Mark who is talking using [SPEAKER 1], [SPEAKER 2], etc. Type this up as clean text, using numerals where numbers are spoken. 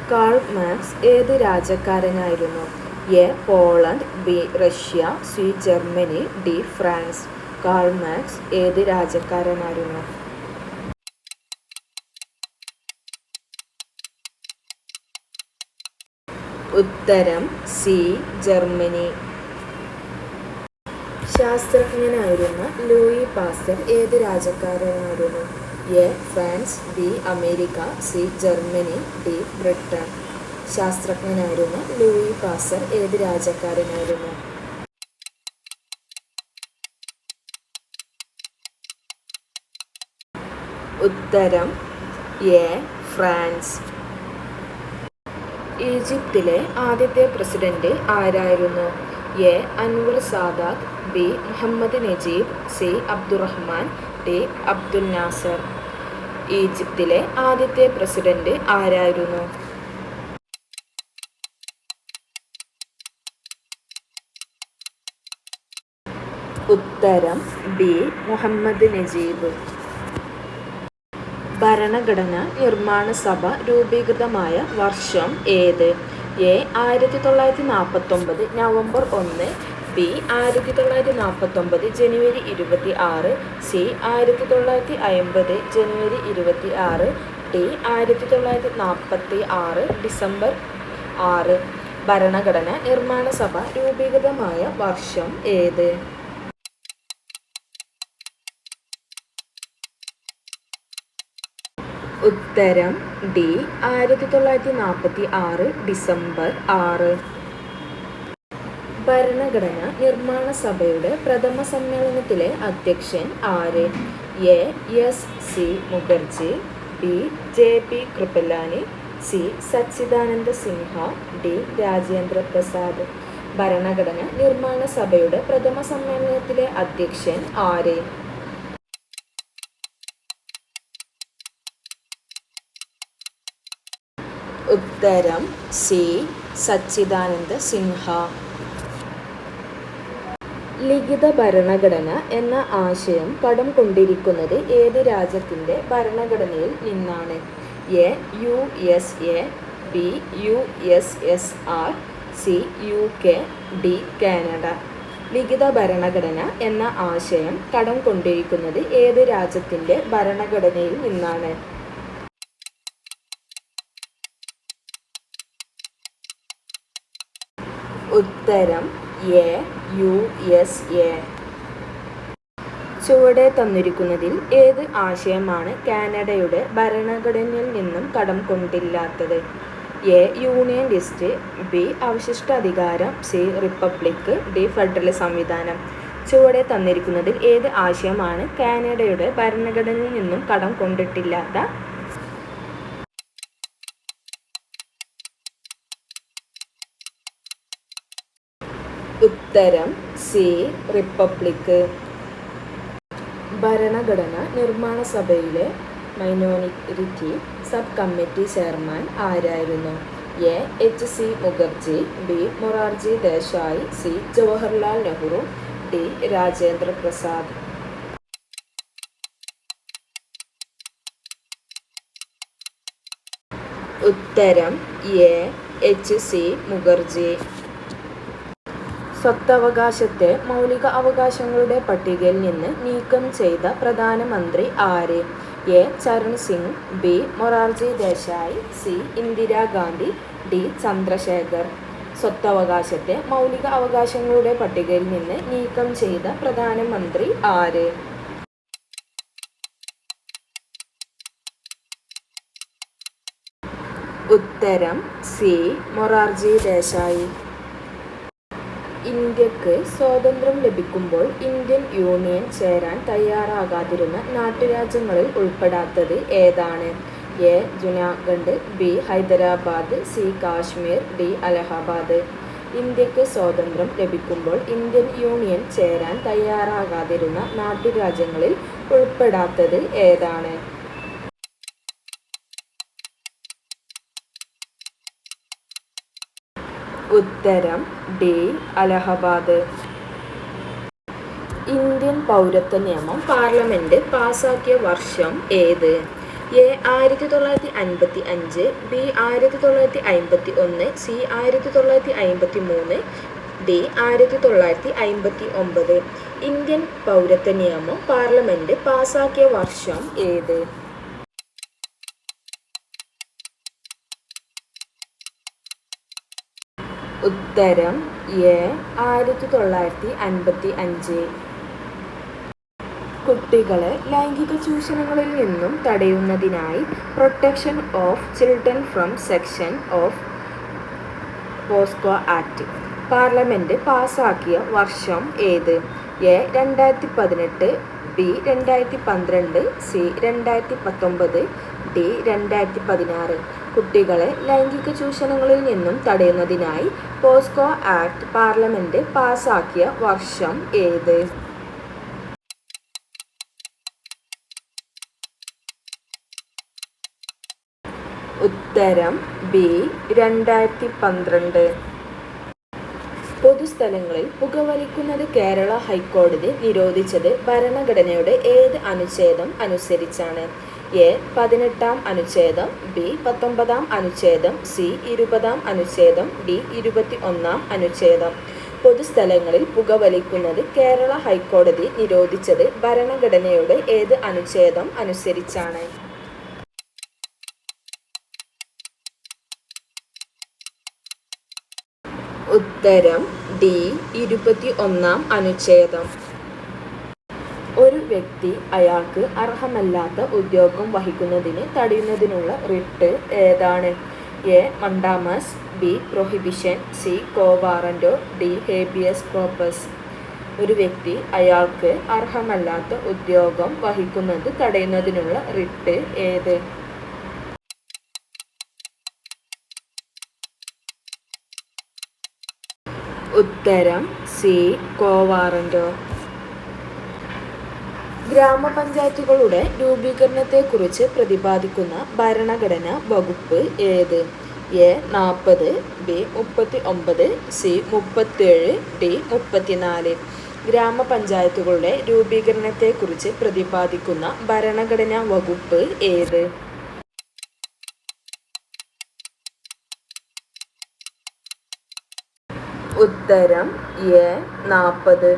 [SPEAKER 1] Call Marx ഏത് രാജ്യക്കാരനായിരുന്നു? A. Poland, B. Russia, C. Germany, D. France. Karl Marx ഏത് രാജ്യക്കാരനായിരുന്നു? ഉത്തരം സി. ജർമ്മനി. ശാസ്ത്രജ്ഞനായിരുന്ന ലൂയി പാസ്റ്റർ ഏത് രാജ്യക്കാരനായിരുന്നു? A. France, B. America, C. Germany, D. Britain. ശാസ്ത്രജ്ഞനായിരുന്ന ലൂയി പാസ്റ്റർ ഏത് രാജ്യക്കാരനായിരുന്നു? ഉത്തരം എ. ഫ്രാൻസ്. ഈജിപ്തിലെ ആദ്യത്തെ പ്രസിഡന്റ് ആരായിരുന്നു? A. Anwar Sadat, B. Muhammad Naguib, C. Abdurrahman, D. Abdul Nasser. ഈജിപ്തിലെ ആദ്യത്തെ പ്രസിഡന്റ് ആരായിരുന്നു? ഉത്തരം ബി. മുഹമ്മദ് നജീബ്. ഭരണഘടനാ നിർമ്മാണ സഭ രൂപീകൃതമായ വർഷം ഏത്? A. 1949 November 1, B. 1949 January 26, C. 1950 January 26, D. 1946 December 6. ഭരണഘടനാ നിർമ്മാണ സഭ രൂപീകൃതമായ വർഷം ഏത്? ഉത്തരം ഡി. 1946 ഡിസംബർ 6. ഭരണഘടനാ നിർമ്മാണ സഭയുടെ പ്രഥമ സമ്മേളനത്തിലെ അധ്യക്ഷൻ ആര്? A. S. C. Mukherjee, B. J. P. Kripalani, C. Sachidananda Sinha, D. Rajendra Prasad. ഭരണഘടനാ നിർമ്മാണ സഭയുടെ പ്രഥമ സമ്മേളനത്തിലെ അധ്യക്ഷൻ ആര്? ഉത്തരം സി. സച്ചിദാനന്ദ സിൻഹ. ലിഖിത ഭരണഘടന എന്ന ആശയം കടം കൊണ്ടിരിക്കുന്നത് ഏത് രാജ്യത്തിൻ്റെ ഭരണഘടനയിൽ നിന്നാണ്? A. USA, B. USSR, C. UK, D. Canada. ലിഖിത ഭരണഘടന എന്ന ആശയം കടം കൊണ്ടിരിക്കുന്നത് ഏത് രാജ്യത്തിൻ്റെ ഭരണഘടനയിൽ നിന്നാണ്? ഉത്തരം എ. USA. ചുവടെ തന്നിരിക്കുന്നതിൽ ഏത് ആശയമാണ് കാനഡയുടെ ഭരണഘടനയിൽ നിന്നും കടം കൊണ്ടില്ലാത്തത്? എ. Union list, B. അവശിഷ്ടാധികാരം, സി. Republic, D. ഫെഡറൽ സംവിധാനം. ചുവടെ തന്നിരിക്കുന്നതിൽ ഏത് ആശയമാണ് കാനഡയുടെ ഭരണഘടനയിൽ നിന്നും കടം കൊണ്ടിട്ടില്ലാത്ത? ഉത്തരം സി. റിപ്പബ്ലിക്. ഭരണഘടനാ നിർമ്മാണ സഭയിലെ മൈനോരിറ്റി സബ് കമ്മിറ്റി ചെയർമാൻ ആരായിരുന്നു? A. H. C. Mukherjee, B. Morarji Desai, C. Jawaharlal Nehru, D. Rajendra Prasad. ഉത്തരം എ. എച്ച്. സി. മുഖർജി. സ്വത്തവകാശത്തെ മൗലിക അവകാശങ്ങളുടെ പട്ടികയിൽ നിന്ന് നീക്കം ചെയ്ത പ്രധാനമന്ത്രി ആര്? A. Charan Singh, B. Morarji Desai, C. Indira Gandhi, D. Chandrashekhar. സ്വത്തവകാശത്തെ മൗലിക അവകാശങ്ങളുടെ പട്ടികയിൽ നിന്ന് നീക്കം ചെയ്ത പ്രധാനമന്ത്രി ആര്? ഉത്തരം സി. മൊറാർജി ദേശായി. ഇന്ത്യക്ക് സ്വാതന്ത്ര്യം ലഭിക്കുമ്പോൾ ഇന്ത്യൻ യൂണിയൻ ചേരാൻ തയ്യാറാകാതിരുന്ന നാട്ടുരാജ്യങ്ങളിൽ ഉൾപ്പെടാത്തത് ഏതാണ്? A. Junagadh, B. Hyderabad, C. Kashmir, D. Allahabad. ഇന്ത്യക്ക് സ്വാതന്ത്ര്യം ലഭിക്കുമ്പോൾ ഇന്ത്യൻ യൂണിയൻ ചേരാൻ തയ്യാറാകാതിരുന്ന നാട്ടുരാജ്യങ്ങളിൽ ഉൾപ്പെടാത്തത് ഏതാണ്? ഉത്തരം ഡി. അലഹബാദ്. ഇന്ത്യൻ പൗരത്വ നിയമം പാർലമെന്റ് പാസാക്കിയ വർഷം ഏത്? A 1955, B 1951, C 1953, D 1959. Indian പൗരത്വ നിയമം പാർലമെന്റ് പാസാക്കിയ വർഷം ഏത്? ഉത്തരം എ 1955. കുട്ടികളെ ലൈംഗിക ചൂഷണങ്ങളിൽ നിന്നും തടയുന്നതിനായി protection of children from section of POCSO act parliament പാസാക്കിയ വർഷം ഏത്? A 2018, B 2012, C 2019, D 2016. കുട്ടികളെ ലൈംഗിക ചൂഷണങ്ങളിൽ നിന്നും തടയുന്നതിനായി പോസ്കോ ആക്ട് പാർലമെന്റ് പാസാക്കിയ വർഷം ഏത്? ഉത്തരം ബി 2012. പൊതുസ്ഥലങ്ങളിൽ പുകവലിക്കുന്നത് കേരള ഹൈക്കോടതി നിരോധിച്ചത് ഭരണഘടനയുടെ ഏത് അനുച്ഛേദം അനുസരിച്ചാണ്? എ 18-ാം അനുച്ഛേദം, ബി 19-ാം അനുച്ഛേദം, സി 20-ാം അനുച്ഛേദം, ഡി 21-ാം അനുച്ഛേദം. പൊതുസ്ഥലങ്ങളിൽ പുകവലിക്കുന്നത് കേരള ഹൈക്കോടതി നിരോധിച്ചത് ഭരണഘടനയുടെ ഏത് അനുച്ഛേദം അനുസരിച്ചാണ്? ഉത്തരം ഡി 21-ാം അനുച്ഛേദം. ഒരു വ്യക്തി അയാൾക്ക് അർഹമല്ലാത്ത ഉദ്യോഗം വഹിക്കുന്നതിന് തടയുന്നതിനുള്ള റിട്ട് ഏതാണ്? A mandamus, B prohibition, C quo warranto, D habeas corpus. ഒരു വ്യക്തി അയാൾക്ക് അർഹമല്ലാത്ത ഉദ്യോഗം വഹിക്കുന്നത് തടയുന്നതിനുള്ള റിട്ട് ഏത്? ഉത്തരം സി കോ വാറന്റോ. ഗ്രാമപഞ്ചായത്തുകളുടെ രൂപീകരണത്തെക്കുറിച്ച് പ്രതിപാദിക്കുന്ന ഭരണഘടനാ വകുപ്പ് ഏത്? A 40, B 39, C 37, D 34. ഗ്രാമപഞ്ചായത്തുകളുടെ രൂപീകരണത്തെക്കുറിച്ച് പ്രതിപാദിക്കുന്ന ഭരണഘടനാ വകുപ്പ് ഏത്? ഉത്തരം എ 40.